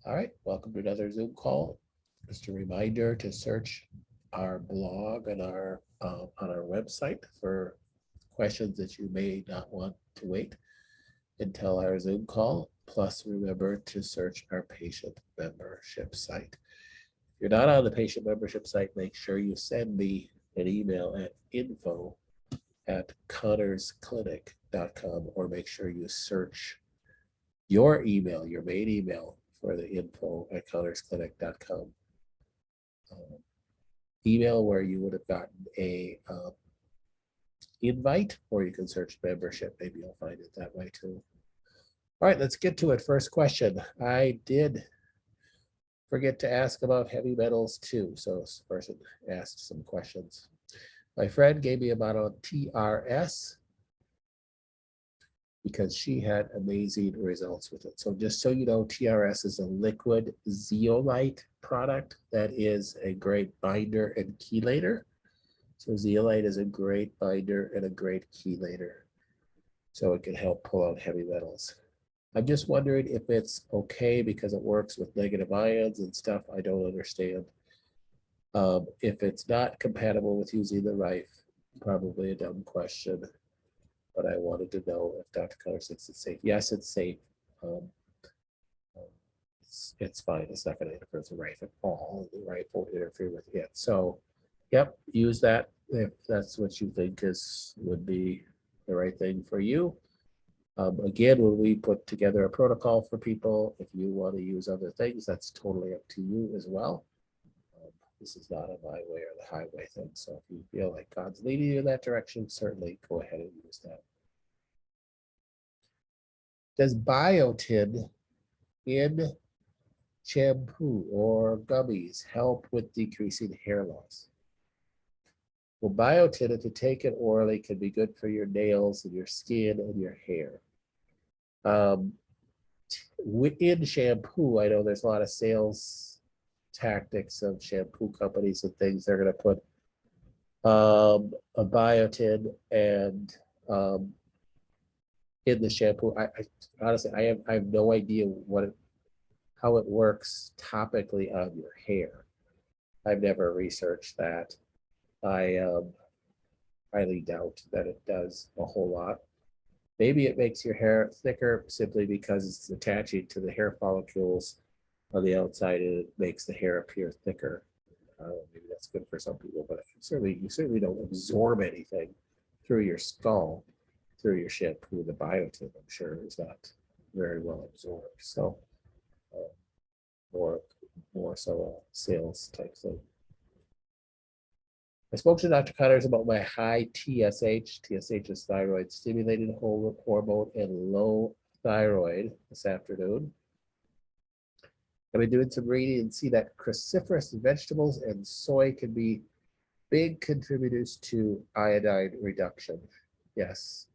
All right, welcome to another Zoom call. Just a reminder to search our blog and our on our website for questions that you may not want to wait until our Zoom call. Plus, remember to search our patient membership site. If you're not on the patient membership site, make sure you send me an email at info@connorsclinic.com, or make sure you search your email, your main email, for the info@connorsclinic.com email, where you would have gotten a invite, or you can search membership. Maybe you'll find it that way too. All right, let's get to it. First question. I did forget to ask about heavy metals too. So this person asked some questions. My friend gave me about a TRS because she had amazing results with it. So just so you know, TRS is a liquid zeolite product that is a great binder and chelator. So zeolite is a great binder and a great chelator. So it can help pull out heavy metals. I'm just wondering if it's okay because it works with negative ions and stuff. I don't understand. If it's not compatible with using the Rife, probably a dumb question, but I wanted to know if Dr. Connor thinks it's safe. Yes, it's safe. It's fine. It's not going to interfere with the Rife at all. The Rife won't interfere with it. So, yep, use that if that's what you think would be the right thing for you. Again, when we put together a protocol for people, if you want to use other things, that's totally up to you as well. This is not a my way or the highway thing. So if you feel like God's leading you in that direction, certainly go ahead and use that. Does biotin in shampoo or gummies help with decreasing hair loss? Well, biotin, if you take it orally, can be good for your nails and your skin and your hair. In shampoo, I know there's a lot of sales tactics of shampoo companies and things. They're going to put a biotin and in the shampoo. I honestly, I have no idea how it works topically on your hair. I've never researched that. I highly doubt that it does a whole lot. Maybe it makes your hair thicker simply because it's attaching to the hair follicles on the outside, and it makes the hair appear thicker. Maybe that's good for some people, but you certainly don't absorb anything through your skull, through your shampoo. The biotin, I'm sure, is not very well absorbed. So more so a sales type thing. I spoke to Dr. Connors about my high TSH. TSH is thyroid stimulating hormone, and low thyroid this afternoon. I've been doing some reading and see that cruciferous vegetables and soy can be big contributors to iodine reduction. Yes.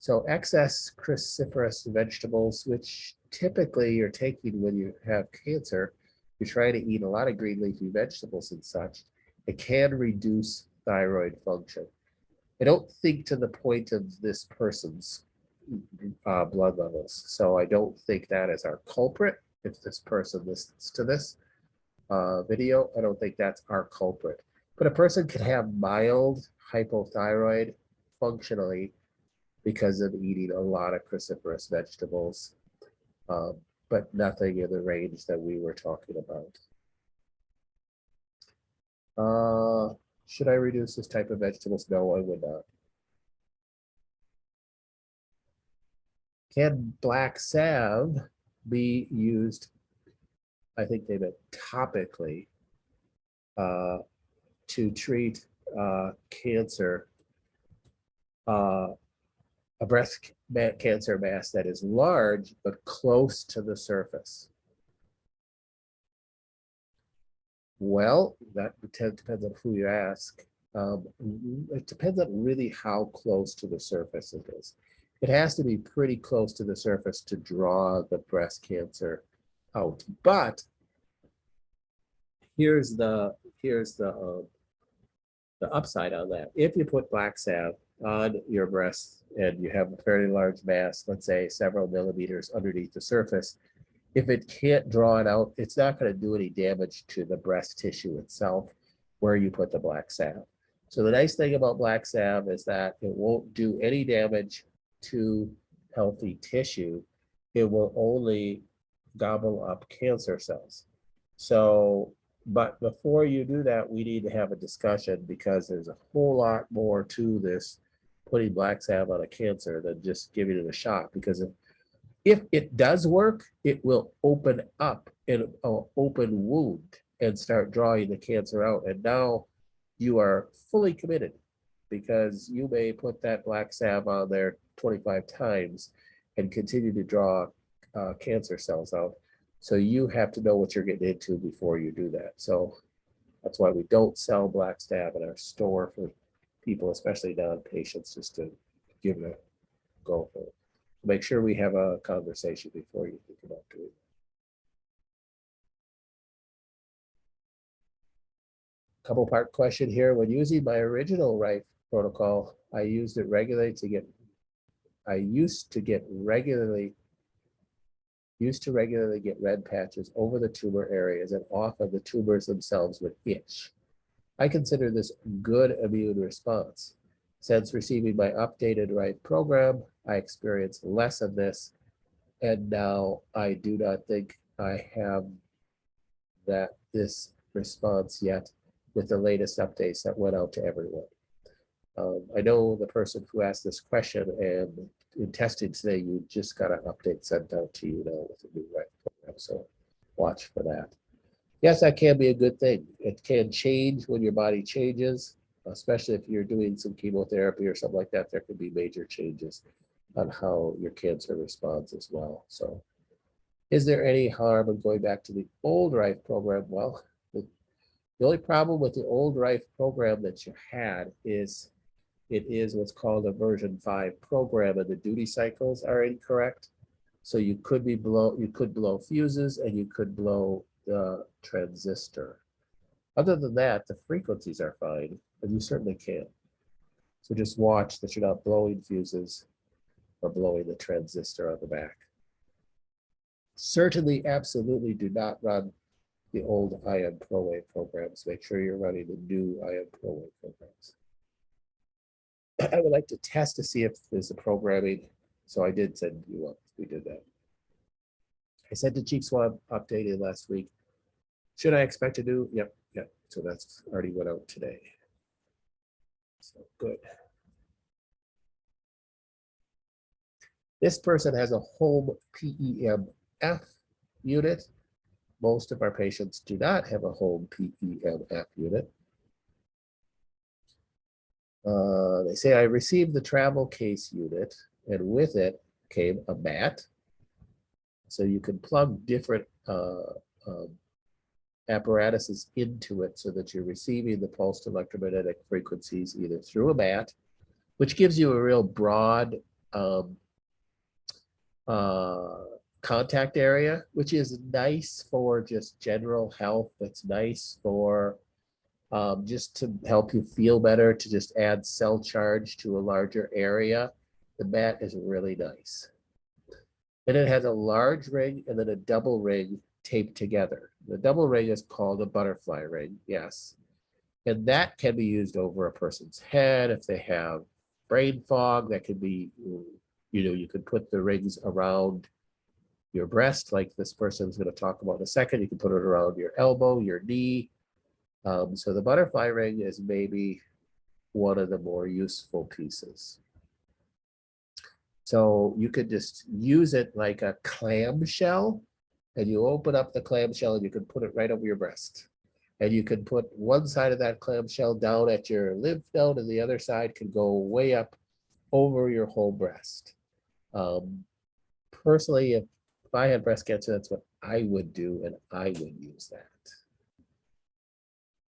So excess cruciferous vegetables, which typically you're taking when you have cancer, you try to eat a lot of green leafy vegetables and such, it can reduce thyroid function. I don't think to the point of this person's blood levels. So I don't think that is our culprit. If this person listens to this video, I don't think that's our culprit. But a person can have mild hypothyroid functionally because of eating a lot of cruciferous vegetables, but nothing in the range that we were talking about. Should I reduce this type of vegetables? No, I would not. Can black salve be used, I think they meant topically, to treat cancer, a breast cancer mass that is large but close to the surface? Well, that depends on who you ask. It depends on really how close to the surface it is. It has to be pretty close to the surface to draw the breast cancer out. But here's the upside on that. If you put black salve on your breast and you have a fairly large mass, let's say several millimeters underneath the surface, if it can't draw it out, it's not going to do any damage to the breast tissue itself where you put the black salve. So the nice thing about black salve is that it won't do any damage to healthy tissue. It will only gobble up cancer cells. So, but before you do that, we need to have a discussion because there's a whole lot more to this putting black salve on a cancer than just giving it a shot. Because if it does work, it will open up an open wound and start drawing the cancer out. And now you are fully committed because you may put that black salve on there 25 times and continue to draw cancer cells out. So you have to know what you're getting into before you do that. So that's why we don't sell black salve in our store for people, especially non-patients, just to give it a go for it. Make sure we have a conversation before you think about doing it. Couple part question here. When using my original Rife protocol, I used to regularly get red patches over the tumor areas and often the tumors themselves would itch. I consider this a good immune response. Since receiving my updated Rife program, I experienced less of this, and now I do not think I have this response yet with the latest updates that went out to everyone. I know the person who asked this question, and in testing today, you just got an update sent out to you now with a new Rife program, so watch for that. Yes, that can be a good thing. It can change when your body changes, especially if you're doing some chemotherapy or something like that. There could be major changes on how your cancer responds as well. So is there any harm in going back to the old Rife program? Well, the only problem with the old Rife program that you had is it is what's called a version 5 program, and the duty cycles are incorrect. So you could blow fuses and you could blow the transistor. Other than that, the frequencies are fine, and you certainly can. So just watch that you're not blowing fuses or blowing the transistor on the back. Certainly, absolutely do not run the old Ion ProWave programs. Make sure you're running the new Ion ProWave programs. I would like to test to see if there's a programming. So I did send you up. We did that. I sent the cheek swab updated last week. Should I expect to do? Yep. So that's already went out today. So good. This person has a home PEMF unit. Most of our patients do not have a home PEMF unit. They say, I received the travel case unit, and with it came a mat. So you can plug different apparatuses into it so that you're receiving the pulsed electromagnetic frequencies either through a mat, which gives you a real broad contact area, which is nice for just general health. It's nice for just to help you feel better, to just add cell charge to a larger area. The mat is really nice. And it has a large ring and then a double ring taped together. The double ring is called a butterfly ring, yes. And that can be used over a person's head if they have brain fog. That could be, you could put the rings around your breast, like this person's going to talk about in a second. You can put it around your elbow, your knee. So the butterfly ring is maybe one of the more useful pieces. So you could just use it like a clamshell, and you open up the clamshell and you can put it right over your breast. And you can put one side of that clamshell down at your lymph node, and the other side can go way up over your whole breast. Personally, if I had breast cancer, that's what I would do, and I would use that.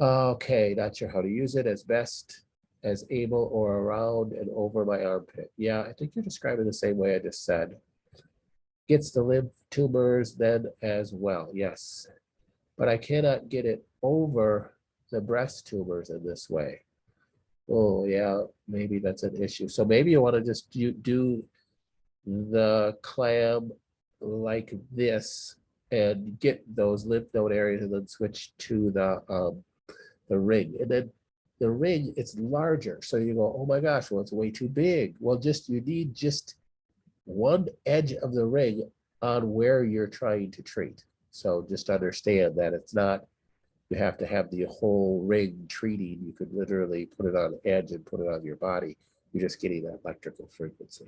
Okay, not sure how to use it as best as able or around and over my armpit. Yeah, I think you're describing the same way I just said. Gets the lymph tumors then as well, yes. But I cannot get it over the breast tumors in this way. Oh, yeah, maybe that's an issue. So maybe you want to just do the clam like this and get those lymph node areas and then switch to the ring. And then the ring, it's larger. So you go, oh my gosh, well, it's way too big. Well, just you need just one edge of the ring on where you're trying to treat. So just understand that it's not, you have to have the whole ring treating. You could literally put it on edge and put it on your body. You're just getting that electrical frequency.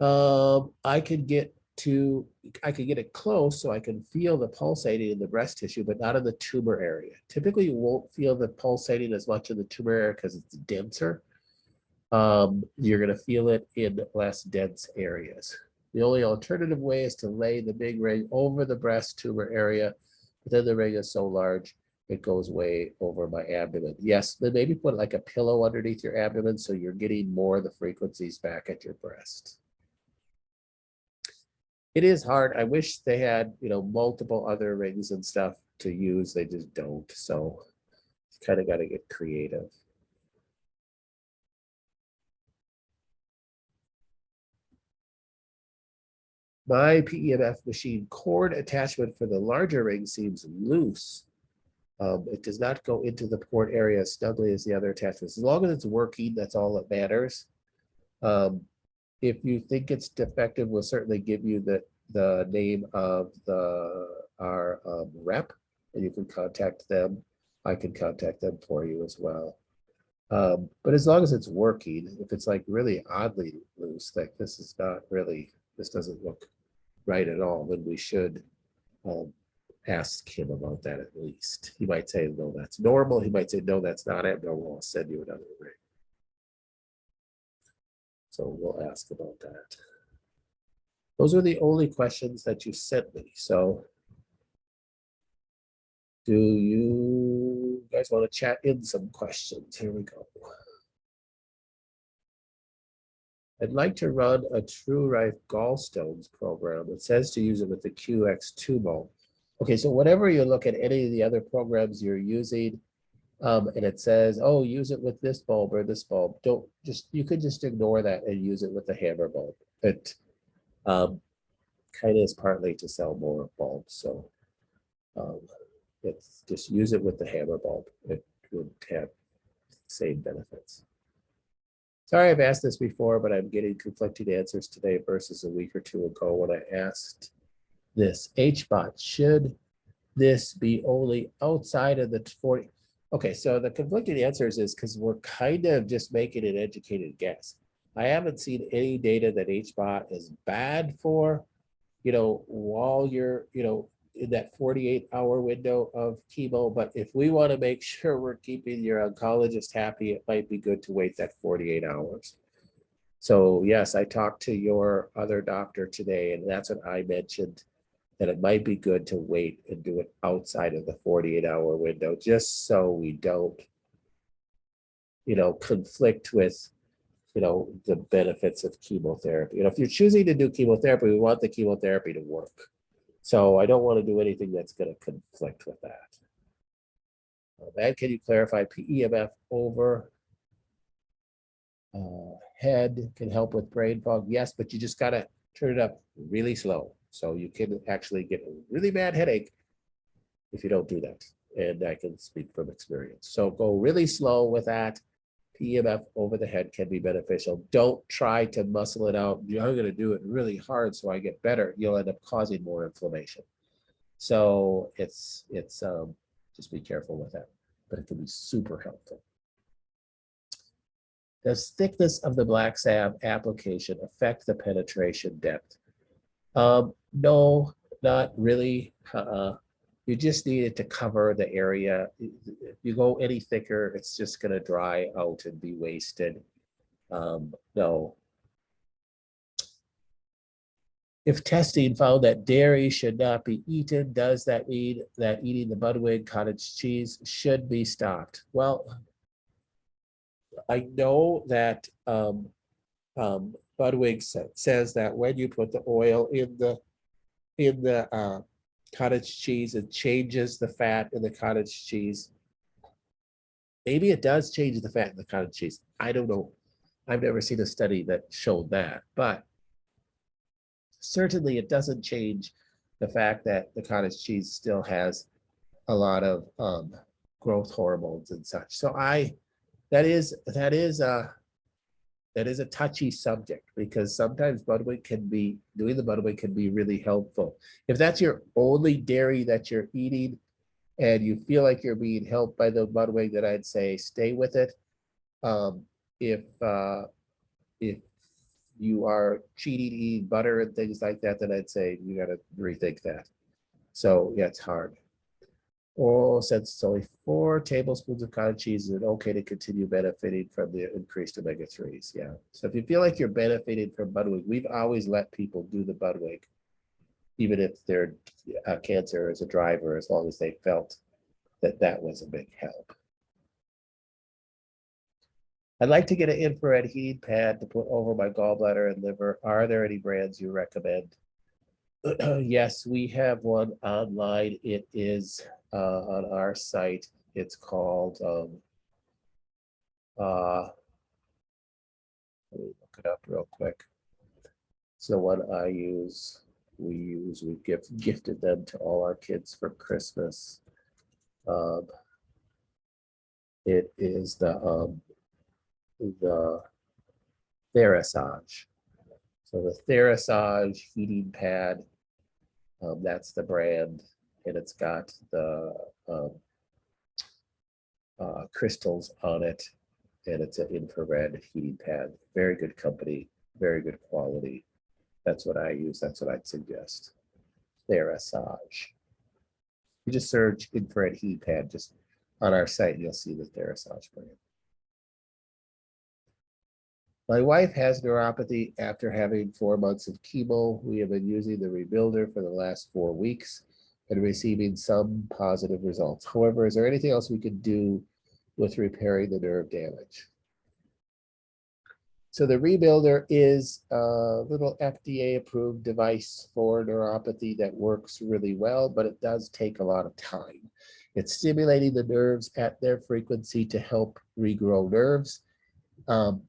I could get it close so I can feel the pulsating in the breast tissue, but not in the tumor area. Typically, you won't feel the pulsating as much in the tumor area because it's denser. You're going to feel it in less dense areas. The only alternative way is to lay the big ring over the breast tumor area, but then the ring is so large, it goes way over my abdomen. Yes, then maybe put like a pillow underneath your abdomen so you're getting more of the frequencies back at your breast. It is hard. I wish they had, multiple other rings and stuff to use. They just don't. So kind of got to get creative. My PEMF machine cord attachment for the larger ring seems loose. It does not go into the port area as snugly as the other attachments. As long as it's working, that's all that matters. If you think it's defective, we'll certainly give you the name of our rep, and you can contact them. I can contact them for you as well. But as long as it's working, if it's like really oddly loose, like this doesn't look right at all, then we should ask him about that at least. He might say, no, that's normal. He might say, no, that's not abnormal. I'll send you another ring. So we'll ask about that. Those are the only questions that you sent me. So do you guys want to chat in some questions? Here we go. I'd like to run a TrueRife gallstones program. It says to use it with the QX2 bulb. Okay, so whenever you look at any of the other programs you're using, and it says, oh, use it with this bulb or this bulb, you could just ignore that and use it with the hammer bulb. It kind of is partly to sell more bulbs. So it's just use it with the hammer bulb. It would have the same benefits. Sorry, I've asked this before, but I'm getting conflicting answers today versus a week or two ago when I asked this. HBOT, should this be only outside of the 40? Okay, so the conflicting answers is because we're kind of just making an educated guess. I haven't seen any data that HBOT is bad for, while you're, in that 48-hour window of chemo. But if we want to make sure we're keeping your oncologist happy, it might be good to wait that 48 hours. So yes, I talked to your other doctor today, and that's what I mentioned, that it might be good to wait and do it outside of the 48-hour window, just so we don't, conflict with, the benefits of chemotherapy. If you're choosing to do chemotherapy, we want the chemotherapy to work. So I don't want to do anything that's going to conflict with that. And can you clarify PEMF over head can help with brain fog? Yes, but you just got to turn it up really slow. So you can actually get a really bad headache if you don't do that. And I can speak from experience. So go really slow with that. PEMF over the head can be beneficial. Don't try to muscle it out. You're going to do it really hard so I get better. You'll end up causing more inflammation. So it's just be careful with that, but it can be super helpful. Does thickness of the black salve application affect the penetration depth? No, not really. You just need it to cover the area. If you go any thicker, it's just going to dry out and be wasted. No. If testing found that dairy should not be eaten, does that mean that eating the Budwig cottage cheese should be stopped? Well, I know that Budwig says that when you put the oil in the cottage cheese, it changes the fat in the cottage cheese. maybe it does change the fat in the cottage cheese. I don't know. I've never seen a study that showed that, but certainly it doesn't change the fact that the cottage cheese still has a lot of growth hormones and such. So that is a touchy subject because sometimes Budwig can be doing the Budwig can be really helpful. If that's your only dairy that you're eating and you feel like you're being helped by the Budwig, then I'd say stay with it. Um, if you are cheating, eating butter and things like that, then I'd say you got to rethink that. So yeah, it's hard. Or since it's only 4 tablespoons of cottage cheese, is it okay to continue benefiting from the increased omega-3s? Yeah. So if you feel like you're benefiting from Budwig, we've always let people do the Budwig, even if their cancer is a driver, as long as they felt that that was a big help. I'd like to get an infrared heating pad to put over my gallbladder and liver. Are there any brands you recommend? Yes, we have one online. It is on our site. It's called, let me look it up real quick. It's the one I use. We've gifted them to all our kids for Christmas. It is the Therasage. So the Therasage heating pad, that's the brand, and it's got the crystals on it, and it's an infrared heating pad. Very good company, very good quality. That's what I use. That's what I'd suggest. Therasage. You just search infrared heating pad just on our site, and you'll see the Therasage brand. My wife has neuropathy after having 4 months of chemo. We have been using the Rebuilder for the last 4 weeks and receiving some positive results. However, is there anything else we could do with repairing the nerve damage? So the Rebuilder is a little FDA-approved device for neuropathy that works really well, but it does take a lot of time. It's stimulating the nerves at their frequency to help regrow nerves.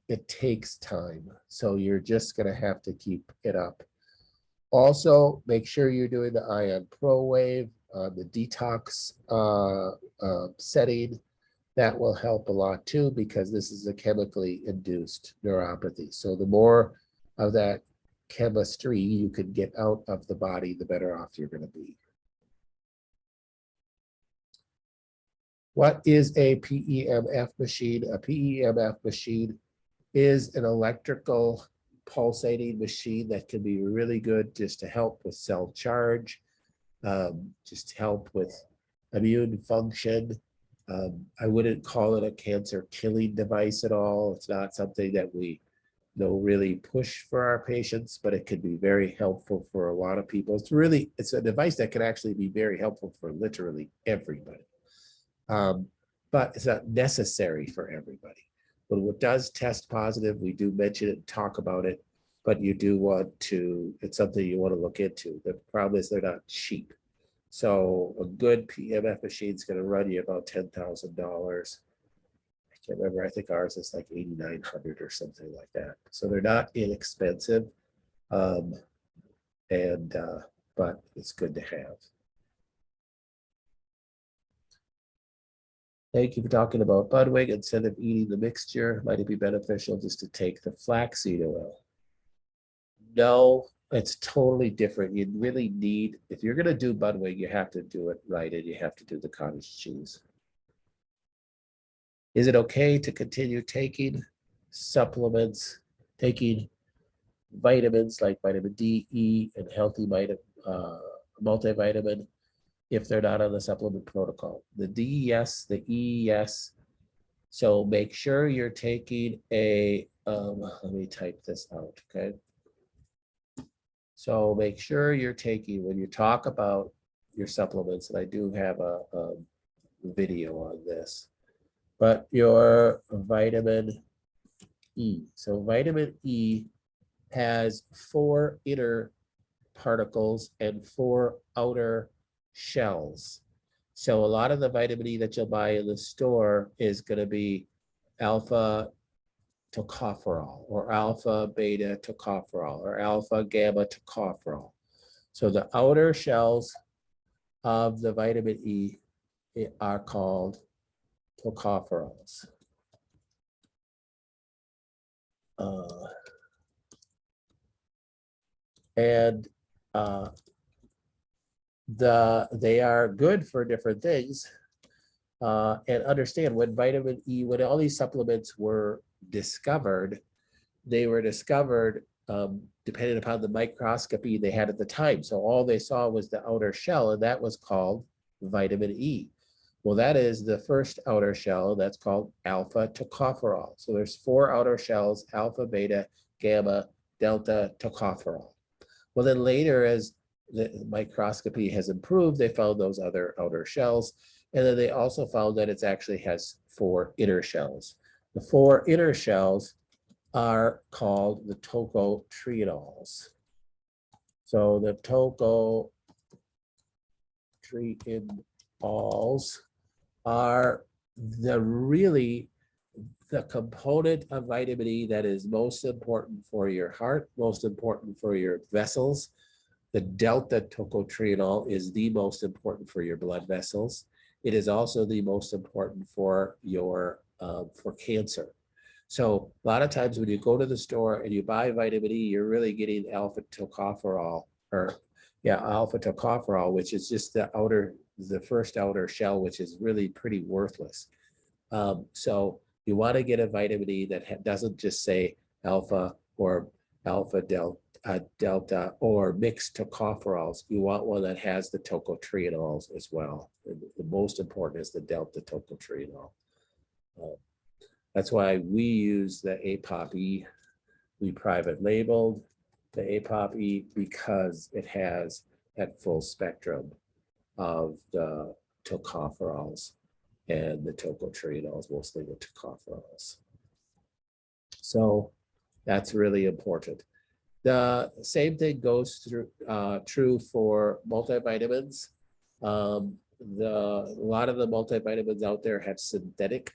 It takes time, so you're just going to have to keep it up. Also, make sure you're doing the Ion Pro Wave, the detox setting. That will help a lot too, because this is a chemically induced neuropathy. So the more of that chemistry you can get out of the body, the better off you're going to be. What is a PEMF machine? A PEMF machine is an electrical pulsating machine that can be really good just to help with cell charge, just to help with immune function. I wouldn't call it a cancer killing device at all. It's not something that we really push for our patients, but it could be very helpful for a lot of people. It's a device that can actually be very helpful for literally everybody. But it's not necessary for everybody. But what does test positive, we do mention it and talk about it, but you do want to, it's something you want to look into. The problem is they're not cheap. So a good PEMF machine is going to run you about $10,000. I can't remember, I think ours is like $8,900 or something like that. So they're not inexpensive, but it's good to have. Thank you for talking about Budwig. Instead of eating the mixture, might it be beneficial just to take the flaxseed oil? No, it's totally different. You really need, if you're going to do Budwig, you have to do it right, and you have to do the cottage cheese. Is it okay to continue taking supplements, taking vitamins like vitamin D, E, and healthy multivitamin if they're not on the supplement protocol? The D, yes, the E, yes. So make sure you're taking a, let me type this out, okay? So make sure you're taking, when you talk about your supplements, and I do have a video on this, but your vitamin E. So vitamin E has 4 inner particles and 4 outer shells. So a lot of the vitamin E that you'll buy in the store is going to be alpha tocopherol or alpha beta tocopherol or alpha gamma tocopherol. So the outer shells of the vitamin E are called tocopherols. And they are good for different things. And understand when vitamin E, when all these supplements were discovered, they were discovered depending upon the microscopy they had at the time. So all they saw was the outer shell, and that was called vitamin E. Well, that is the first outer shell, that's called alpha tocopherol. So there's 4 outer shells: alpha, beta, gamma, delta, tocopherol. Well, then later, as the microscopy has improved, they found those other outer shells. And then they also found that it actually has 4 inner shells. The 4 inner shells are called the tocotrienols. So the tocotrienols are the component of vitamin E that is most important for your heart, most important for your vessels. The delta tocotrienol is the most important for your blood vessels. It is also the most important for your for cancer. So a lot of times when you go to the store and you buy vitamin E, you're really getting alpha tocopherol, which is just the first outer shell, which is really pretty worthless. So you want to get a vitamin E that doesn't just say alpha or alpha delta or mixed tocopherols. You want one that has the tocotrienols as well. And the most important is the delta tocotrienol. That's why we use the APOP-E. We private labeled the APOP-E because it has that full spectrum of the tocopherols and the tocotrienols, mostly the tocopherols. So that's really important. The same thing goes true for multivitamins. A lot of the multivitamins out there have synthetic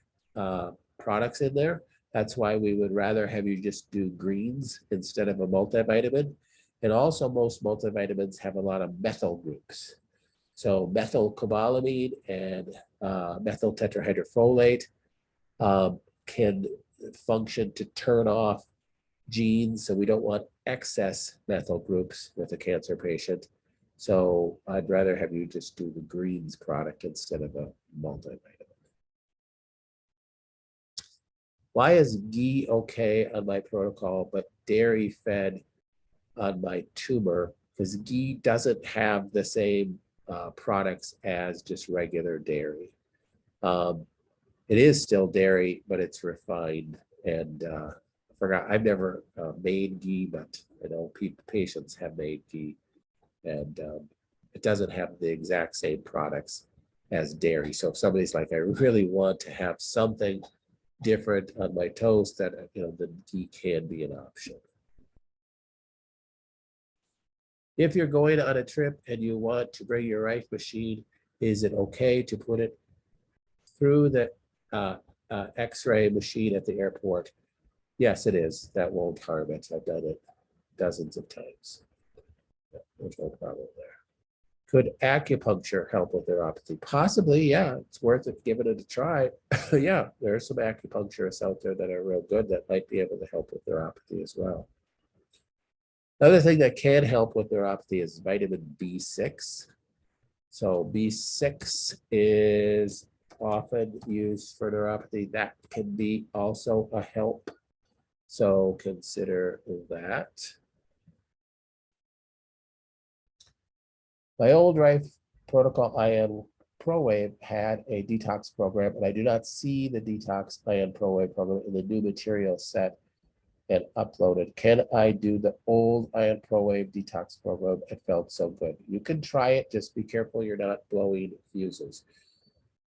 products in there. That's why we would rather have you just do greens instead of a multivitamin. And also most multivitamins have a lot of methyl groups. So methylcobalamin and methyl tetrahydrofolate can function to turn off genes. So we don't want excess methyl groups with a cancer patient. So I'd rather have you just do the greens product instead of a multivitamin. Why is ghee okay on my protocol, but dairy fed on my tumor? Because ghee doesn't have the same products as just regular dairy. It is still dairy, but it's refined. And I forgot, I've never made ghee, but I know patients have made ghee. And it doesn't have the exact same products as dairy. So if somebody's like, I really want to have something different on my toast, that the ghee can be an option. If you're going on a trip and you want to bring your Rife machine, is it okay to put it through the X-ray machine at the airport? Yes, it is. That won't harm it. I've done it dozens of times. There's no problem there. Could acupuncture help with neuropathy? Possibly, yeah. It's worth it giving it a try. Yeah, there are some acupuncturists out there that are real good that might be able to help with neuropathy as well. Another thing that can help with neuropathy is vitamin B6. So B6 is often used for neuropathy. That can be also a help. So consider that. My old Rife Protocol Ion ProWave had a detox program, and I do not see the detox Ion ProWave program in the new material set and uploaded. Can I do the old Ion ProWave detox program? It felt so good. You can try it, just be careful you're not blowing fuses.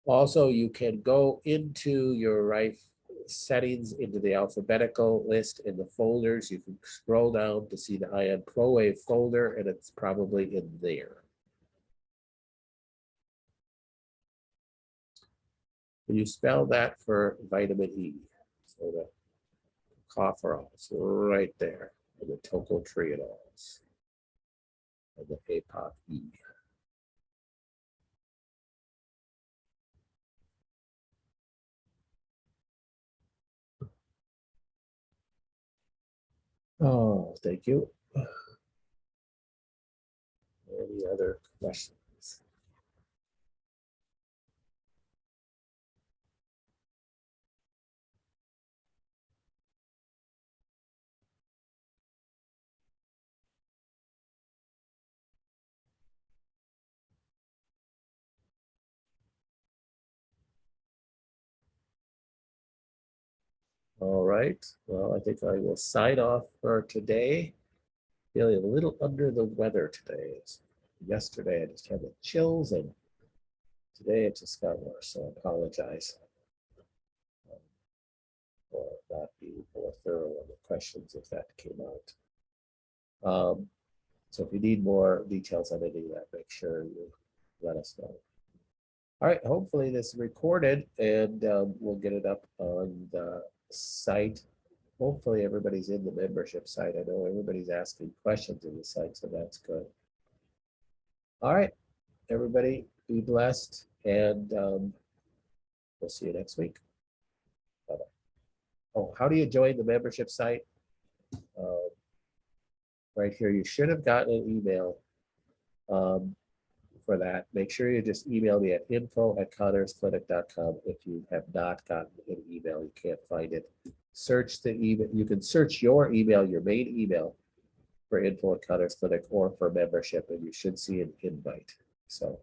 Also, you can go into your Rife settings, into the alphabetical list in the folders. You can scroll down to see the Ion ProWave folder, and it's probably in there. Can you spell that for vitamin E? So the cofferols right there, and the tocotrienols, and the APOC-E. Oh, thank you. Any other questions? All right. Well, I think I will sign off for today. Feeling a little under the weather today. Yesterday I just had the chills, and today it just got worse. So I apologize for not being more thorough on the questions if that came out. So if you need more details on any of that, make sure you let us know. All right, hopefully this is recorded, and we'll get it up on the site. Hopefully everybody's in the membership site. I know everybody's asking questions in the site, so that's good. All right, everybody be blessed, and we'll see you next week. Bye-bye. Oh, how do you join the membership site? Right here, you should have gotten an email for that. Make sure you just email me at info@connersclinic.com. If you have not gotten an email, you can't find it. Search the email. You can search your email, your main email, for info@connersclinic or for membership, and you should see an invite. So